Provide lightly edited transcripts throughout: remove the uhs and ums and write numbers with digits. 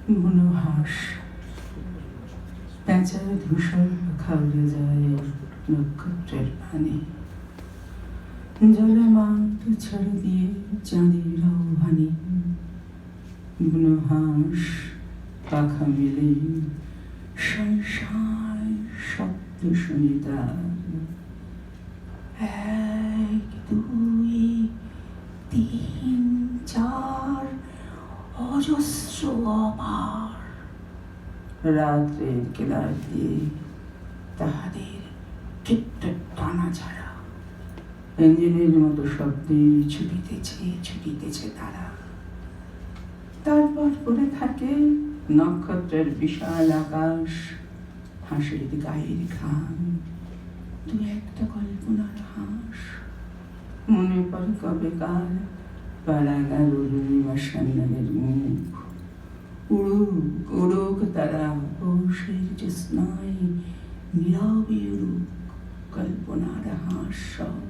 মনোহাস প্যাঁচার ধূসর পাখা উড়ে যায় নক্ষত্রের পানে, জলমান্ত ছেড়ে দিয়ে চাঁদের আহ্বানে। মনোহাস পাখা মেলে সংসার শব্দ শুনি তার, এক দুই তিন চার অজস্র অপার। রাত্রের কেদার দিয়ে তাহাদের টানা ছাড়া ইঞ্জিনের মতো শব্দে ছুটিতেছে তারা। তারপর পড়ে থাকে নক্ষত্রের বিশাল আকাশ, হাঁসের গায়ের ঘাম, দু একটা কল্পনার হাঁস। মনে পড়ে কবে কাল পাড়া গেল রুলিমা সান্যালের মুখ। উড়ুক উড়ুক তারা পৌষের জ্যোৎস্নায়, নীরবে উড়ুক কল্পনার হাঁস সব।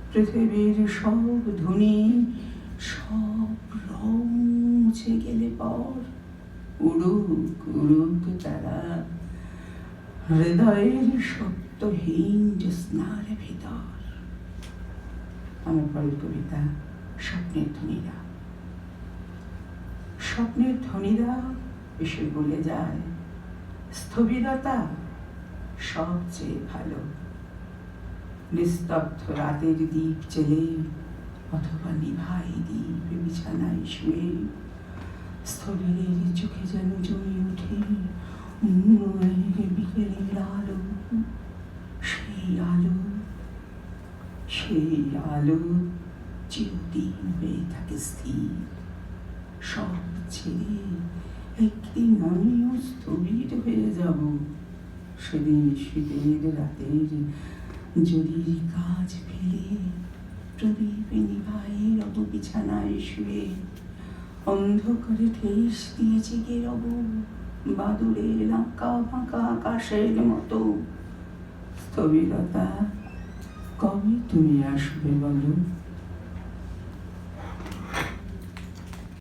পৃথিবীর সব ধ্বনি সব রং মুছে গেলে পর, উড়ুক উড়ুক তারা হৃদয়ের সত্যহীন জ্যোৎস্নার ভিতর। আমার পরের কবিতা স্বপ্নের ধ্বনিরা। স্বপ্নের ধ্বনিরা এসে বলে যায় স্থবিরতা সবচেয়ে ভালো। নিস্তব্ধ রাতের দ্বীপ জেলে অথবা নিভাই দ্বীপ বিছানায় শুয়ে স্থবিরের চোখে যেন জমে ওঠে বিকেলের আলো। সেই আলো চিরদিন হয়ে থাকে স্থির। সব ছেড়ে একদিন আমিও স্থবির হয়ে যাব। সেদিন শীতের রাতের জরির কাজ ফেলে প্রদীপ নিভাই রব বিছানায় শুয়ে। অন্ধকারে ঠেস দিয়ে জেগে রব বাদুড়ের আঁকা ফাঁকা আকাশের মতো। স্থবিরতা কবে তুমি আসবে বলো?